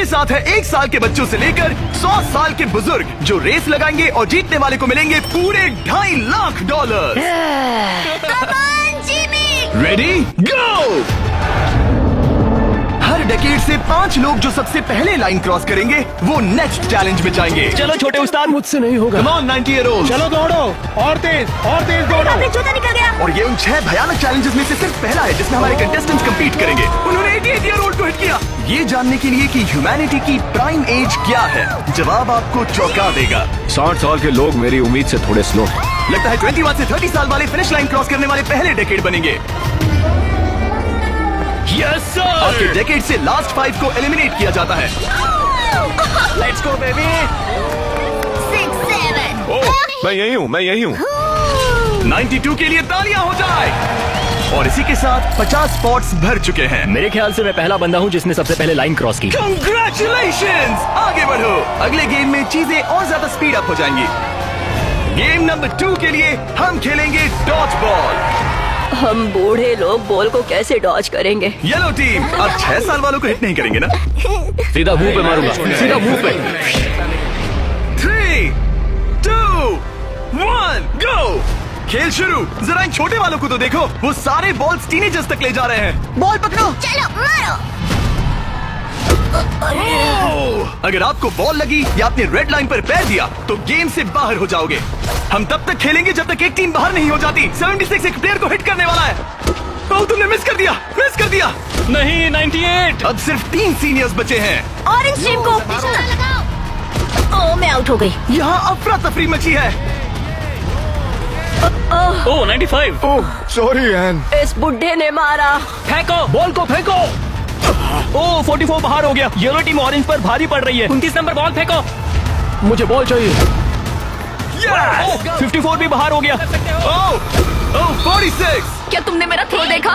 साथ है 1 साल के बच्चों से लेकर 100 साल के बुजुर्ग जो रेस लगाएंगे और जीतने वाले को मिलेंगे पूरे $2.5 लाख। Ready go. हर डेकेड से 5 लोग जो सबसे पहले लाइन क्रॉस करेंगे वो नेक्स्ट चैलेंज में जाएंगे। चलो छोटे उस्ताद, मुझसे नहीं होगा। Come on 90-year-olds। चलो दौड़ो और तेज दौड़ो। जूता निकल गया। और ये उन 6 भयानक चैलेंजेस में से सिर्फ पहला है जिसमें हमारे कंटेस्टेंट्स कम्पीट करेंगे। उन्होंने 88-year-old को हिट किया। ये जानने के लिए कि ह्यूमैनिटी की प्राइम एज क्या है, जवाब आपको चौंका देगा। 60 साल के लोग मेरी उम्मीद से थोड़े स्लो। लगता है 21 से 30 साल वाले फिनिश लाइन क्रॉस करने वाले पहले डेकेड बनेंगे। Yes sir. आपके डेकेड से लास्ट 5 को एलिमिनेट किया जाता है। Let's go baby. 6, 7। ओह, मैं यही हूँ। 92 के लिए तालियां हो जाए। और इसी के साथ 50 स्पॉट्स भर चुके हैं। मेरे ख्याल से मैं पहला बंदा हूँ जिसने सबसे पहले लाइन क्रॉस की। Congratulations! आगे बढ़ो। अगले गेम में चीजें और ज्यादा स्पीड अप हो जाएंगी। गेम नंबर 2 के लिए हम खेलेंगे डॉज बॉल। हम बूढ़े लोग बॉल को कैसे डॉज करेंगे? येलो टीम अब 6 साल वालों को हिट नहीं करेंगे ना? सीधा मुंह पे मारूंगा, सीधा मुंह पे। 3, 2, 1, गो। खेल शुरू। जरा इन छोटे वालों को तो देखो, वो सारे बॉल्स टीनेजर्स तक ले जा रहे हैं। बॉल पकड़ो। चलो मारो। अगर आपको बॉल लगी या आपने रेड लाइन पर पैर दिया तो गेम से बाहर हो जाओगे। हम तब तक खेलेंगे जब तक एक टीम बाहर नहीं हो जाती। 76 एक प्लेयर को हिट करने वाला है। ओह, तुमने मिस कर दिया। नहीं 98। अब सिर्फ 3 सीनियर्स बचे हैं। ऑरेंज टीम को ओह, मैं आउट हो गई। यहाँ अफरा तफरी मची है। ओह 95। ओह सॉरी एन। इस बुड्ढे ने मारा। फेंको बॉल को, फेंको। ओह 44 बाहर हो गया। येलो टीम ऑरेंज पर भारी पड़ रही है। 29 नंबर बॉल फेंको। मुझे बॉल चाहिए। Yes! 54 भी बाहर हो गया। ओह 46। क्या तुमने मेरा थ्रो देखा?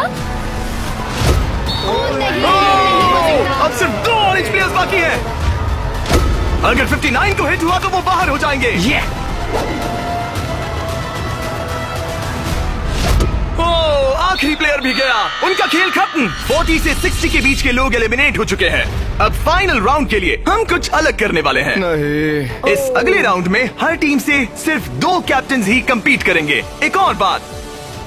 अब सिर्फ 2 ऑरेंज प्लेयर्स बाकी हैं। अगर 59 को हिट हुआ तो वो बाहर हो जाएंगे। ओह, आखिरी प्लेयर भी गया। उनका खेल खत्म। 40 से 60 के बीच के लोग एलिमिनेट हो चुके हैं। अब फाइनल राउंड के लिए हम कुछ अलग करने वाले हैं। नहीं। इस अगले राउंड में हर टीम से सिर्फ 2 कैप्टन्स ही कंपीट करेंगे। एक और बात,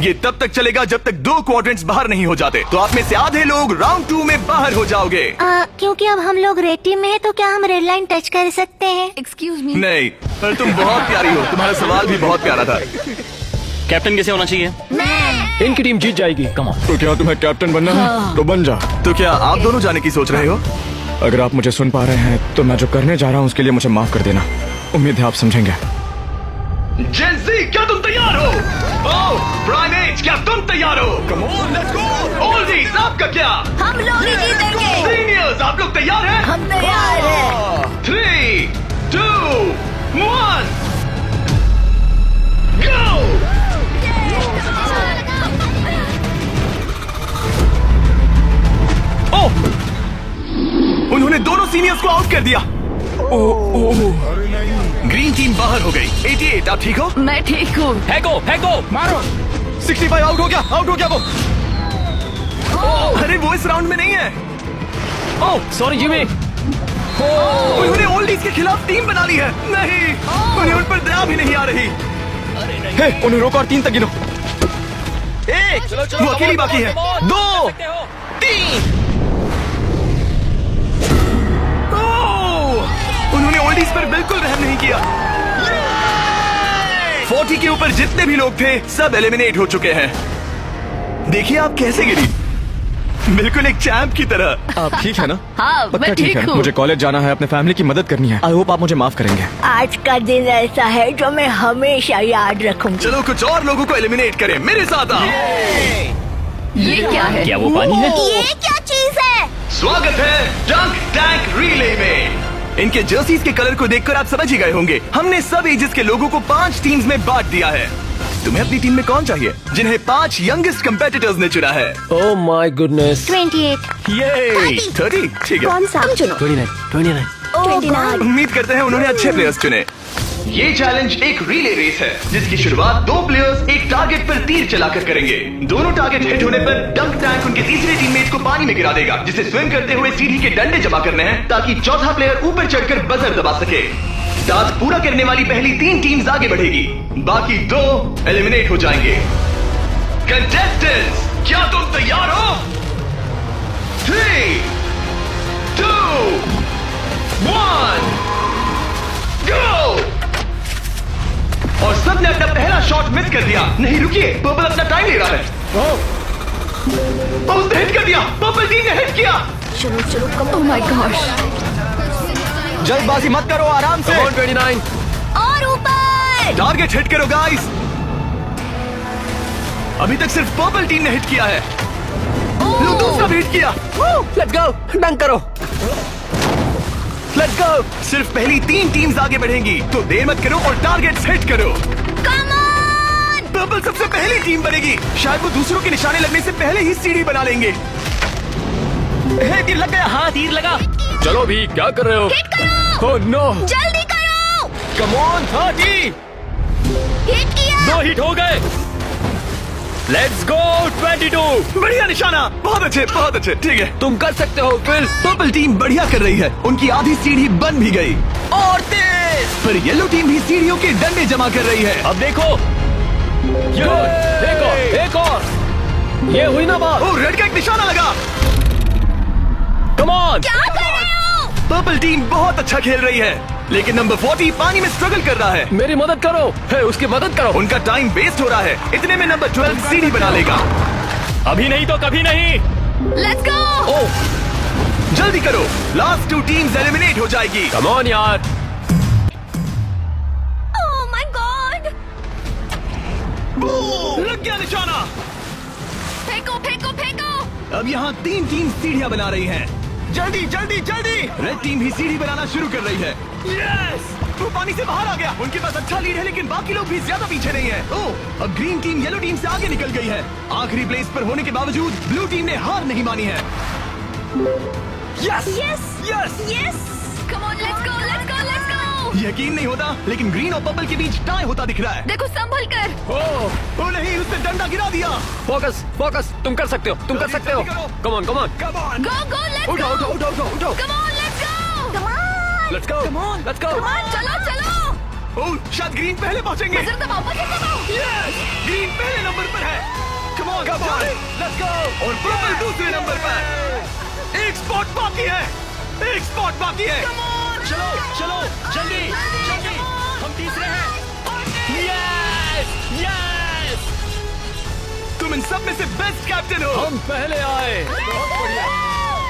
ये तब तक चलेगा जब तक 2 क्वाड्रेंट्स बाहर नहीं हो जाते। तो आप में से आधे लोग राउंड 2 में बाहर हो जाओगे। क्योंकि अब हम लोग रेड टीम में है तो क्या हम रेड लाइन टच कर सकते हैं? Excuse me. नहीं, पर तुम बहुत प्यारी हो। तुम्हारा सवाल भी बहुत प्यारा था। कैप्टन कैसे होना चाहिए? इनकी टीम जीत जाएगी। Come on. तो क्या तुम्हें कैप्टन बनना है? तो बन जा। तो क्या आप दोनों जाने की सोच रहे हो? अगर आप मुझे सुन पा रहे हैं तो मैं जो करने जा रहा हूँ उसके लिए मुझे माफ कर देना। उम्मीद है आप समझेंगे। जेंसी, क्या तुम तैयार हो? ओह, प्राइमेट्स, क्या तुम तैयार हो? Come on, let's go. Oldies, आपका क्या? हम लोग ही जीतेंगे। सीनियर्स, आप लोग तैयार हैं? हम तैयार हैं। 3, 2, 1, गो। ओह, उन्होंने दोनों सीनियर्स को आउट कर दिया। ग्रीन टीम बाहर हो गई। 88, आप ठीक हो? मैं ठीक हूँ। फेंको, फेंको। मारो। 65 आउट हो गया वो। अरे वो इस राउंड में नहीं है। Oh sorry Jimmy. उन्होंने ओल्डीज के खिलाफ टीम बना ली है। नहीं, उन्हें उन पर दया भी नहीं आ रही। हे, उन्हें रोको और 3 तक गिनो। 1, वो अकेली बाकी है। 2, 3। उन्होंने ओल्डीज पर बिल्कुल रहम नहीं किया। 40 के ऊपर जितने भी लोग थे सब एलिमिनेट हो चुके हैं। देखिए आप कैसे गिरी, बिल्कुल एक चैंप की तरह। आप ठीक है ना? हाँ, पक्का मैं ठीक है। हूँ। मुझे कॉलेज जाना है, अपने फैमिली की मदद करनी है। आई होप आप मुझे माफ करेंगे। आज का दिन ऐसा है जो मैं हमेशा याद रखूंगी। चलो कुछ और लोगों को एलिमिनेट करें। मेरे साथ आओ। ये क्या है? क्या वो पानी है? ये क्या चीज है? स्वागत है डंक टैंक रिले में। इनके जर्सीज के कलर को देखकर आप समझ ही गए होंगे। हमने सब एजेस के लोगों को 5 टीम्स में बांट दिया है। तुम्हें अपनी टीम में कौन चाहिए? जिन्हें 5 यंगेस्ट कंपेटिटर्स ने चुना है। Oh my goodness. 28। ये 30, ठीक है। कौन सा? तुम चुनो। 29, 29। 29। उम्मीद करते हैं उन्होंने अच्छे प्लेयर्स चुने। ये चैलेंज एक रिले रेस है जिसकी शुरुआत दो प्लेयर्स एक टारगेट पर तीर चलाकर करेंगे। दोनों टारगेट हिट होने पर डंक टैंक उनके तीसरे टीममेट को पानी में गिरा देगा, जिसे स्विम करते हुए सीढ़ी के डंडे जमा करने हैं ताकि चौथा प्लेयर ऊपर चढ़कर बजर दबा सके। टास्क पूरा करने वाली पहली 3 टीम्स आगे बढ़ेगी, बाकी 2 एलिमिनेट हो जाएंगे। कंटेस्टेंट्स, क्या तुम तैयार हो? 3, 2, 1, गो! और सबने अपना पहला शॉट मिस कर दिया। नहीं रुकिए, पर्पल अपना टाइम ले रहा है। उसने हिट कर दिया, पर्पल टीम ने हिट किया। चलो चलो कम। Oh my gosh. जल्दबाजी मत करो, आराम से। 29। और ऊपर। टारगेट हिट करो गाइस। अभी तक सिर्फ पर्पल टीम ने हिट किया है। लो, दूसरा भी हिट किया। लेट्स गो, डंक करो। Let's go. सिर्फ पहली 3 टीम्स आगे बढ़ेंगी, तो देर मत करो और टारगेट्स हिट करो। Come on. पर्पल सबसे पहली टीम बनेगी। शायद वो दूसरों के निशाने लगने से पहले ही सीढ़ी बना लेंगे। तीर लग गया। हाँ, तीर लगा। चलो भी, क्या कर रहे हो? हिट करो। Oh no. जल्दी करो। Come on, 30। हिट किया। 2 हिट हो गए। Let's go, 22। बढ़िया निशाना। बहुत अच्छे, बहुत अच्छे। ठीक है, तुम कर सकते हो फिल। पर्पल टीम बढ़िया कर रही है। उनकी आधी सीढ़ी बन भी गई और तेज। पर येलो टीम भी सीढ़ियों के डंडे जमा कर रही है। अब देखो, एक और। ये हुई ना बात। ओ, रेड का एक निशाना लगा। Come on. क्या कर रहे हो? पर्पल टीम बहुत अच्छा खेल रही है, लेकिन नंबर 40 पानी में स्ट्रगल कर रहा है। मेरी मदद करो। है, उसकी मदद करो। उनका टाइम वेस्ट हो रहा है। इतने में नंबर 12 सीढ़ी बना लेगा। अभी नहीं तो कभी नहीं। Let's go. ओह, जल्दी करो, लास्ट 2 टीम्स एलिमिनेट हो जाएगी। कम ऑन यार। Oh my God. लग गया निशाना। फेंको फेंको फेंको। अब यहाँ 3 टीम सीढ़ियाँ बना रही हैं। जल्दी जल्दी जल्दी। रेड टीम भी सीढ़ी बनाना शुरू कर रही है। यस, वो पानी से बाहर आ गया। उनके पास अच्छा लीड है, लेकिन बाकी लोग भी ज्यादा पीछे नहीं है। ओह, अब ग्रीन टीम येलो टीम से आगे निकल गई है। आखिरी प्लेस पर होने के बावजूद ब्लू टीम ने हार नहीं मानी है। Yes yes yes. Yes. Come on, let's go let's go let's go. यकीन नहीं होता, लेकिन ग्रीन और पर्पल के बीच टाई होता दिख रहा है। देखो संभल कर। ओ नहीं, उसने डंडा गिरा दिया। फोकस फोकस, तुम कर सकते हो, तुम कर सकते हो। Come on come on. Come on, go go let's उठाओ उठाओ उठाओ उठाओ उठाओ। Come on let's go. Come on. Let's go, Come on. Let's go. Come on, चलो चलो। ओह, शायद ग्रीन पहले पहुंचेंगे। बजर दबाओ बजर दबाओ। यस, ग्रीन पहले नंबर पर है। Come on, let's go. और पर्पल दूसरे नंबर पर। एक स्पॉट बाकी है, एक स्पॉट बाकी है। चलो चलो, जल्दी जल्दी। हम तीसरे हैं। Yes yes. तुम इन सब में से बेस्ट कैप्टन हो। हम पहले आए।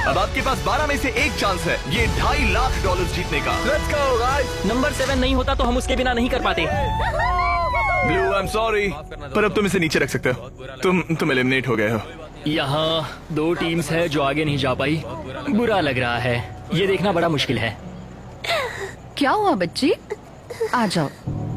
अब आपके पास 12 में से एक चांस है ये $2.5 लाख जीतने का। Let's go guys. नंबर 7 नहीं होता तो हम उसके बिना नहीं कर पाते। ब्लू, आई एम सॉरी, पर अब तुम इसे नीचे रख सकते हो। तुम एलिमिनेट हो गए हो। यहाँ 2 टीम्स है जो आगे नहीं जा पाई। बुरा लग रहा है, ये देखना बड़ा मुश्किल है। क्या हुआ बच्ची? आ जाओ,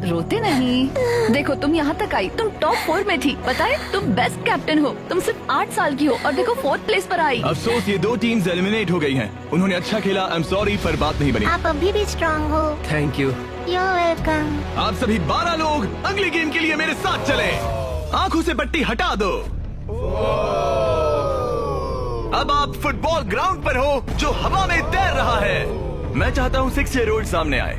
रोते नहीं। देखो तुम यहाँ तक आई, तुम टॉप 4 में थी। पता है तुम बेस्ट कैप्टन हो। तुम सिर्फ 8 साल की हो और देखो 4th प्लेस पर आई। अफसोस, ये 2 टीम्स एलिमिनेट हो गई हैं। उन्होंने अच्छा खेला, आई एम सॉरी, पर बात नहीं बनी। आप अभी भी स्ट्रांग हो। Thank you. You welcome. आप सभी 12 लोग अगले गेम के लिए मेरे साथ चले। आंखों से पट्टी हटा दो। अब आप फुटबॉल ग्राउंड पर हो जो हवा में तैर रहा है। मैं चाहता हूँ 6-year-old सामने आए।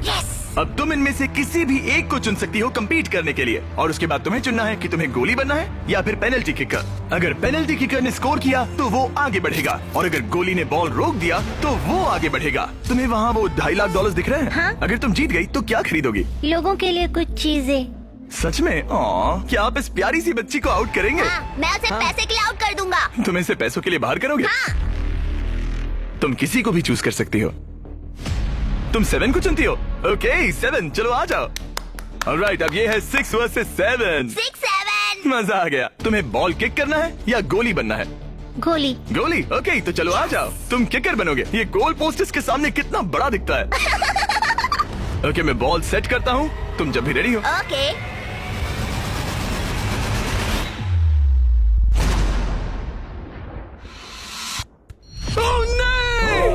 अब तुम इनमें से किसी भी एक को चुन सकती हो कम्पीट करने के लिए, और उसके बाद तुम्हें चुनना है कि तुम्हें गोली बनना है या फिर पेनल्टी किकर। अगर पेनल्टी किकर ने स्कोर किया तो वो आगे बढ़ेगा, और अगर गोली ने बॉल रोक दिया तो वो आगे बढ़ेगा। तुम्हें वहाँ वो $2.5 लाख दिख रहे हैं? हाँ? अगर तुम जीत गई तो क्या खरीदोगी? लोगों के लिए कुछ चीजें। सच में? क्या आप इस प्यारी सी बच्ची को आउट करेंगे? मैं उसे पैसे के लिए आउट कर दूंगा। तुम इसे पैसों के लिए बाहर करोगे? तुम किसी को भी चूज कर सकती हो। तुम 7 को चुनती हो? ओके 7, चलो आ जाओ। ऑलराइट, अब ये है 6 वर्सेस 7। 6-7। मजा आ गया। तुम्हें बॉल किक करना है या गोली बनना है? गोली। गोली? ओके, तो चलो आ जाओ। तुम किकर बनोगे। ये गोल पोस्ट इसके सामने कितना बड़ा दिखता है। ओके, मैं बॉल सेट करता हूँ, तुम जब भी रेडी हो। ओके। ओह नहीं!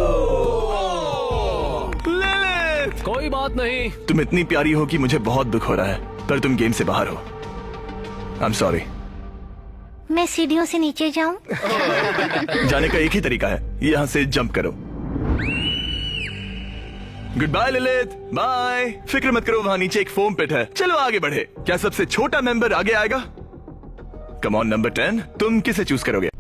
ले ले! कोई बात नहीं। तुम इतनी प्यारी हो कि मुझे बहुत दुख हो रहा है, पर तुम गेम से बाहर हो। I am sorry. मैं सीढ़ियों से नीचे जाऊं? जाने का एक ही तरीका है, यहाँ से जंप करो। Good bye Lilith, bye. फिक्र मत करो, वहां नीचे एक फोम पिट है। चलो आगे बढ़े। क्या सबसे छोटा मेंबर आगे आएगा? कम ऑन नंबर 10, तुम किसे चूज करोगे?